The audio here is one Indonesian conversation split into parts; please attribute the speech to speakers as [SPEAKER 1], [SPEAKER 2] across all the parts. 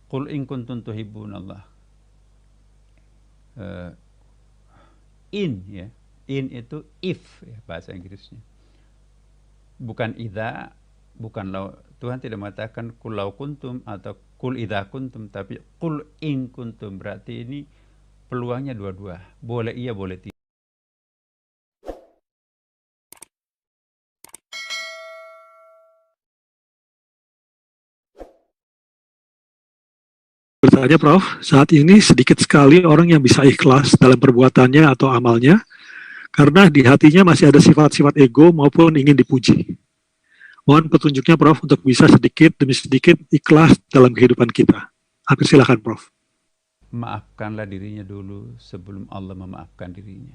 [SPEAKER 1] Qul in kuntum tuhibbunallah. In ya. In itu if ya bahasa Inggrisnya. Bukan idza, bukan lau. Tuhan tidak mengatakan qul lau kuntum atau qul idza kuntum, tapi qul in kuntum. Berarti ini peluangnya dua-dua. Boleh iya, boleh tidak.
[SPEAKER 2] Bertanya Prof, saat ini sedikit sekali orang yang bisa ikhlas dalam perbuatannya atau amalnya karena di hatinya masih ada sifat-sifat ego maupun ingin dipuji. Mohon petunjuknya Prof untuk bisa sedikit demi sedikit ikhlas dalam kehidupan kita. Hampir silakan Prof.
[SPEAKER 1] Maafkanlah dirinya dulu sebelum Allah memaafkan dirinya.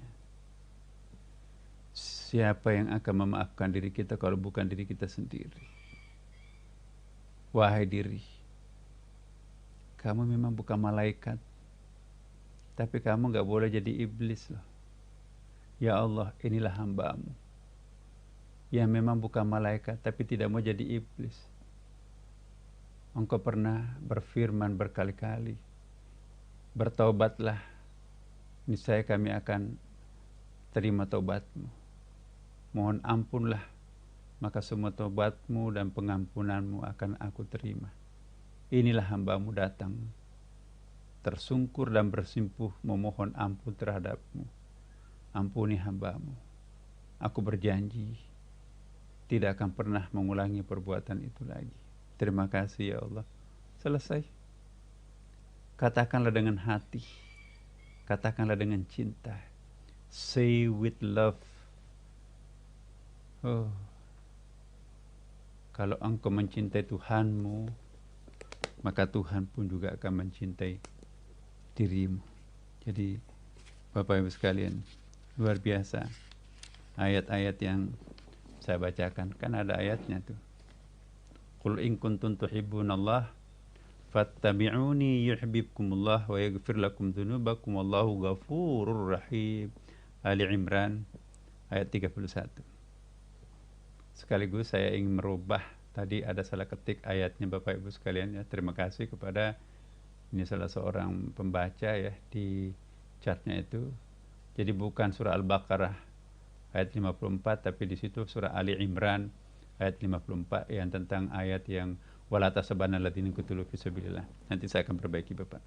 [SPEAKER 1] Siapa yang akan memaafkan diri kita kalau bukan diri kita sendiri? Wahai diri, kamu memang bukan malaikat, tapi kamu gak boleh jadi iblis loh. Ya Allah, inilah hambamu yang memang bukan malaikat, tapi tidak mau jadi iblis. Engkau pernah berfirman berkali-kali, bertaubatlah, niscaya kami akan terima taubatmu. Mohon ampunlah, maka semua taubatmu dan pengampunanmu akan aku terima. Inilah hambamu datang, tersungkur dan bersimpuh memohon ampun terhadapmu. Ampuni hambamu. Aku berjanji tidak akan pernah mengulangi perbuatan itu lagi. Terima kasih ya Allah. Selesai. Katakanlah dengan hati. Katakanlah dengan cinta. Say with love. Oh, kalau engkau mencintai Tuhanmu, maka Tuhan pun juga akan mencintai dirimu. Jadi Bapak Ibu sekalian, luar biasa ayat-ayat yang saya bacakan. Kan ada ayatnya tuh. Qul in kuntum tuhibbunallah fattabi'uni yuhibbukumullah wa yaghfir lakum dzunubakum wallahu ghafurur rahim. Ali Imran ayat 31. Sekaligus saya ingin merubah, tadi ada salah ketik ayatnya Bapak Ibu sekalian ya. Terima kasih kepada ini salah seorang pembaca ya di chatnya itu. Jadi bukan surah Al-Baqarah ayat 54, tapi di situ surah Ali Imran ayat 54 yang tentang ayat yang wala tasabanna alladziina qutilu fi sabilillah. Nanti saya akan perbaiki Bapak.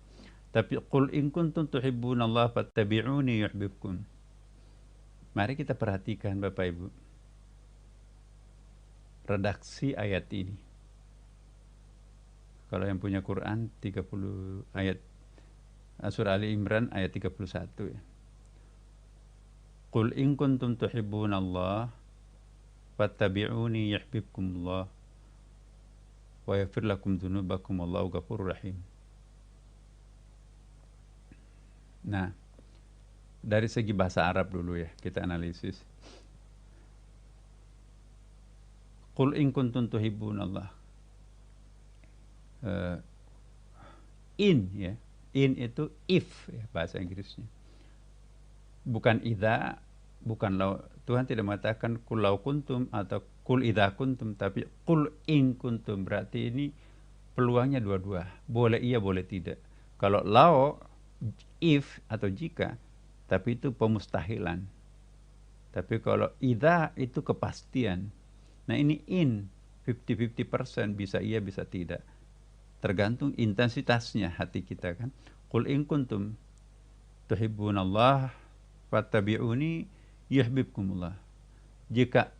[SPEAKER 1] Tapi qul in kuntum tuhibbunallaha fattabi'uni yuhibbukum. Mari kita perhatikan Bapak Ibu redaksi ayat ini. Kalau yang punya Quran 30 ayat surah Ali Imran ayat 31 ya. Qul in kuntum tuhibbunallah fattabi'uni yuhibbukumullah wa yaghfir lakum dzunubakum wallahu ghafurur rahim. Nah, dari segi bahasa Arab dulu ya, kita analisis. Qul in kuntum tuhibbunallah. In ya. In itu if ya bahasa Inggrisnya. Bukan idza, bukan lau. Tuhan tidak mengatakan qul lau kuntum atau qul idza kuntum, tapi qul in kuntum. Berarti ini peluangnya dua-dua. Boleh iya, boleh tidak. Kalau lau, if atau jika, tapi itu pemustahilan. Tapi kalau idza itu kepastian. Nah ini in 50-50%, bisa iya bisa tidak. Tergantung intensitasnya hati kita kan. Qul in kuntum tuhibbunallah fattabi'uni yuhibbukumullah. Jika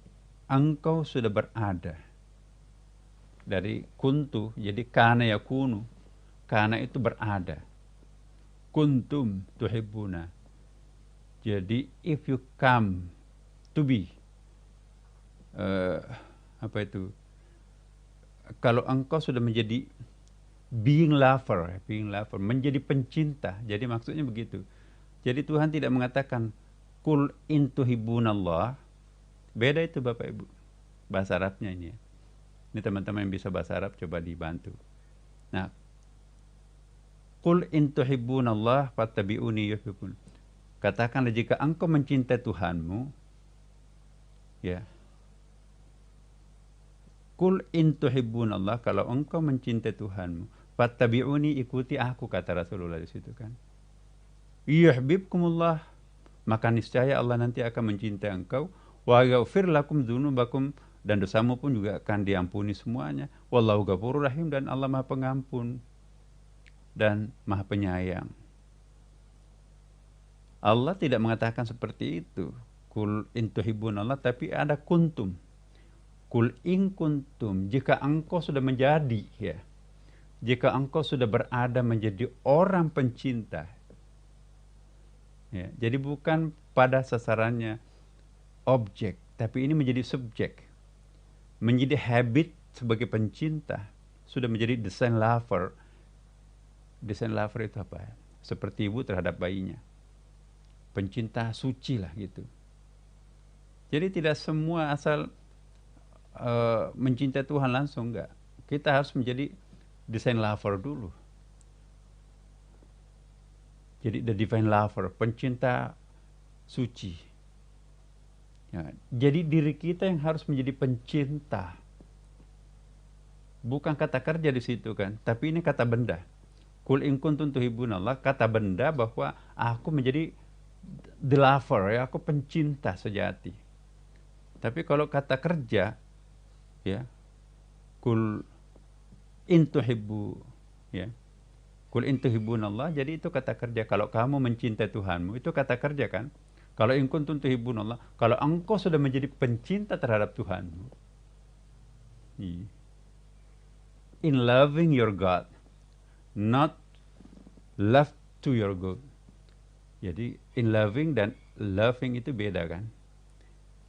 [SPEAKER 1] engkau sudah berada dari kuntu, jadi kana yakunu. Kana itu berada. Kuntum tuhibbuna. Jadi if you come to be, apa itu? Kalau engkau sudah menjadi being lover, menjadi pencinta. Jadi maksudnya begitu. Jadi Tuhan tidak mengatakan kul in tuhibbunallah. Beda itu Bapak Ibu. Bahasa Arabnya ini. Ini teman-teman yang bisa bahasa Arab coba dibantu. Nah, kul in tuhibbunallah fattabi'uni yuhibbukum. Katakanlah jika engkau mencintai Tuhanmu, ya. Kul in tuhibbunallah, kalau engkau mencintai Tuhanmu, Fattabi'uni, ikuti aku, kata Rasulullah di situ kan. Yuhibbukumullah, maka niscaya Allah nanti akan mencintai engkau. Wa yaghfir lakum dzunubakum, dan dosamu pun juga akan diampuni semuanya. Wallahu ghafurur rahim, dan Allah Maha Pengampun dan Maha Penyayang. Allah tidak mengatakan seperti itu. Kul in tuhibbunallah, tapi ada kuntum. Kul in kuntum, jika engkau sudah menjadi, ya. Jika engkau sudah berada menjadi orang pencinta. Ya, jadi bukan pada sasarannya objek, tapi ini menjadi subjek. Menjadi habit sebagai pencinta. Sudah menjadi design lover. Design lover itu apa? Seperti ibu terhadap bayinya. Pencinta suci lah gitu. Jadi tidak semua asal mencintai Tuhan langsung, enggak. Kita harus menjadi design lover dulu. Jadi the divine lover, pencinta suci. Ya, jadi diri kita yang harus menjadi pencinta. Bukan kata kerja di situ kan, tapi ini kata benda. Kul in kuntum tuhibbunallah, kata benda bahwa aku menjadi the lover, ya, aku pencinta sejati. Tapi kalau kata kerja, ya, kul in tuhibbu, ya, kul in tuhibbunallah, jadi itu kata kerja. Kalau kamu mencintai Tuhanmu, itu kata kerja kan. Kalau in kuntum tuhibbunallah, kalau engkau sudah menjadi pencinta terhadap Tuhanmu, in loving your God, not love to your God. Jadi in loving dan loving itu beda kan.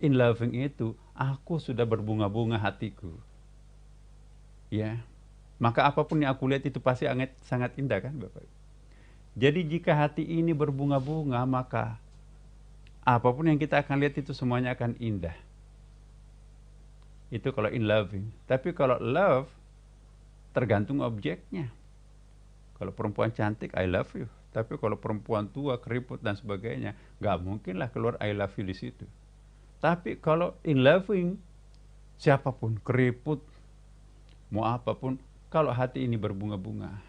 [SPEAKER 1] In loving itu aku sudah berbunga-bunga hatiku, ya, maka apapun yang aku lihat itu pasti sangat indah kan Bapak. Jadi jika hati ini berbunga-bunga, maka apapun yang kita akan lihat itu semuanya akan indah. Itu kalau in loving. Tapi kalau love, tergantung objeknya. Kalau perempuan cantik, I love you. Tapi kalau perempuan tua, keriput dan sebagainya, nggak mungkin lah keluar I love you di situ. Tapi kalau in loving, siapapun, keriput, mau apapun, kalau hati ini berbunga-bunga,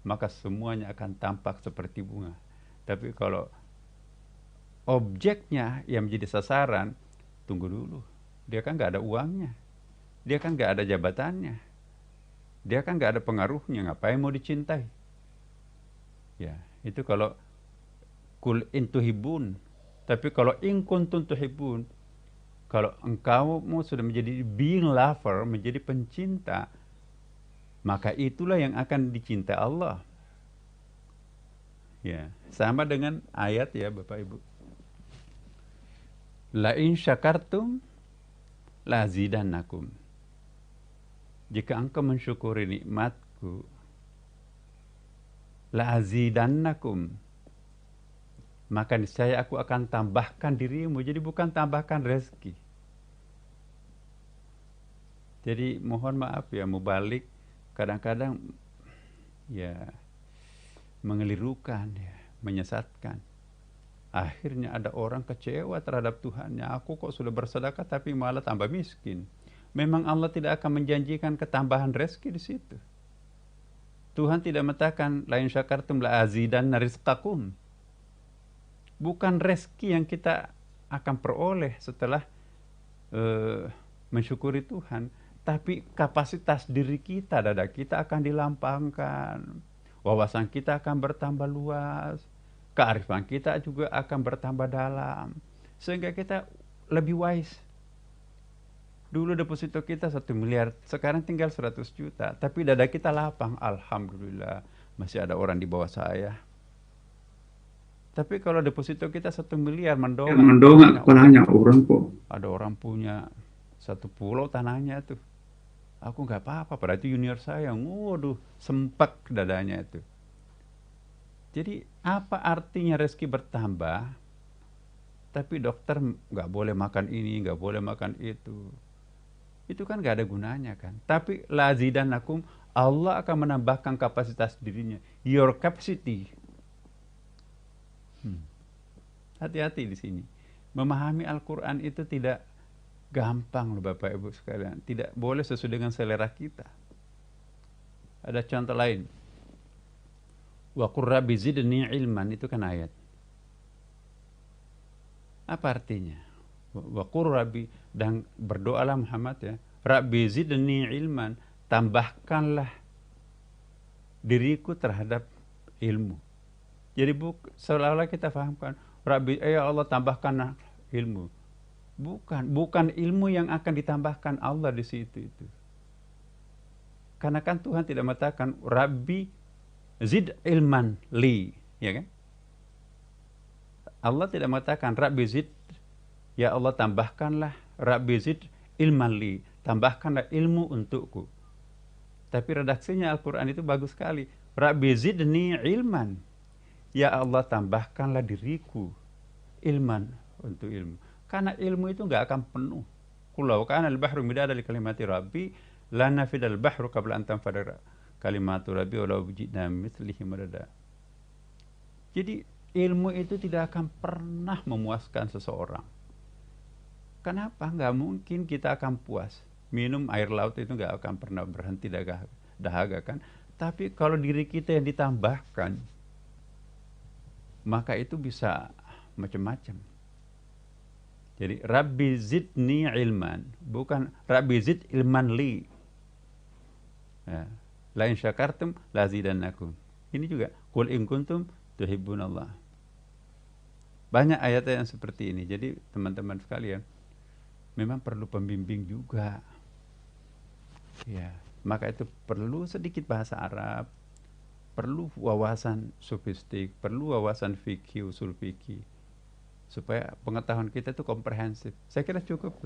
[SPEAKER 1] maka semuanya akan tampak seperti bunga. Tapi kalau objeknya yang menjadi sasaran, tunggu dulu. Dia kan nggak ada uangnya. Dia kan nggak ada jabatannya. Dia kan nggak ada pengaruhnya. Ngapain mau dicintai? Ya, itu kalau kul in tuhibbun. Tapi kalau in kuntum tuhibbun, kalau engkau mau sudah menjadi being lover, menjadi pencinta, maka itulah yang akan dicintai Allah. Ya, sama dengan ayat ya Bapak Ibu. La in syakartum la zidannakum. Jika engkau mensyukuri nikmatku, la azidannakum, maka niscaya aku akan tambahkan dirimu. Jadi bukan tambahkan rezeki. Jadi mohon maaf ya, mubalik kadang-kadang ya mengelirukan, ya, menyesatkan. Akhirnya ada orang kecewa terhadap Tuhannya. Aku kok sudah bersedekah tapi malah tambah miskin. Memang Allah tidak akan menjanjikan ketambahan rezeki di situ. Tuhan tidak mengatakan la in syakartum la azidanna rizqakum. Bukan rezeki yang kita akan peroleh setelah mensyukuri Tuhan, tapi kapasitas diri kita, dada kita akan dilampangkan, wawasan kita akan bertambah luas, kearifan kita juga akan bertambah dalam, sehingga kita lebih wise. Dulu deposito kita 1 miliar, sekarang tinggal 100 juta, tapi dada kita lapang, alhamdulillah masih ada orang di bawah saya. Tapi kalau deposito kita 1 miliar mendongak kepalanya orang kok. Ada orang punya 1 pulau tanahnya tuh. Aku nggak apa-apa, berarti junior saya, waduh, sempak dadanya itu. Jadi apa artinya rezeki bertambah, tapi dokter nggak boleh makan ini, nggak boleh makan itu. Itu kan nggak ada gunanya kan. Tapi lazidannakum, Allah akan menambahkan kapasitas dirinya, your capacity. Hati-hati di sini. Memahami Al-Quran itu tidak gampang loh Bapak Ibu sekalian. Tidak boleh sesuai dengan selera kita. Ada contoh lain. Wa qur rabbi zidni ilman, itu kan ayat. Apa artinya? Wa qur rabbi, dan berdoalah Muhammad ya, rabbi zidni ilman, tambahkanlah diriku terhadap ilmu. Jadi seolah-olah kita fahamkan, Rabbi, ya Allah tambahkan ilmu. Bukan ilmu yang akan ditambahkan Allah di situ itu. Karena kan Tuhan tidak mengatakan Rabbi zid ilman li, ya kan? Allah tidak mengatakan Rabbi zid, ya Allah tambahkanlah, Rabbi zid ilman li, tambahkanlah ilmu untukku. Tapi redaksinya Al-Quran itu bagus sekali. Rabbi zidni ilman, ya Allah tambahkanlah diriku ilman, untuk ilmu. Karena ilmu itu nggak akan penuh. Kulau kana al-bahru midada li kalimati rabbi la nafidal bahru qabla an tanfada kalimatu rabbi walau ji'na mithlihi madada. Jadi ilmu itu tidak akan pernah memuaskan seseorang. Kenapa? Nggak mungkin kita akan puas. Minum air laut itu nggak akan pernah berhenti dahaga kan. Tapi kalau diri kita yang ditambahkan, maka itu bisa macam-macam. Jadi Rabbi zidni ilman, bukan Rabbi zid ilman li. Ya. La in syakartum lazidannakum. Ini juga qul in kuntum tuhibbunallah. Banyak ayat yang seperti ini. Jadi teman-teman sekalian, memang perlu pembimbing juga. Ya, maka itu perlu sedikit bahasa Arab, perlu wawasan sofistik, perlu wawasan fikih, usul fikih, supaya pengetahuan kita itu komprehensif. Saya kira cukup.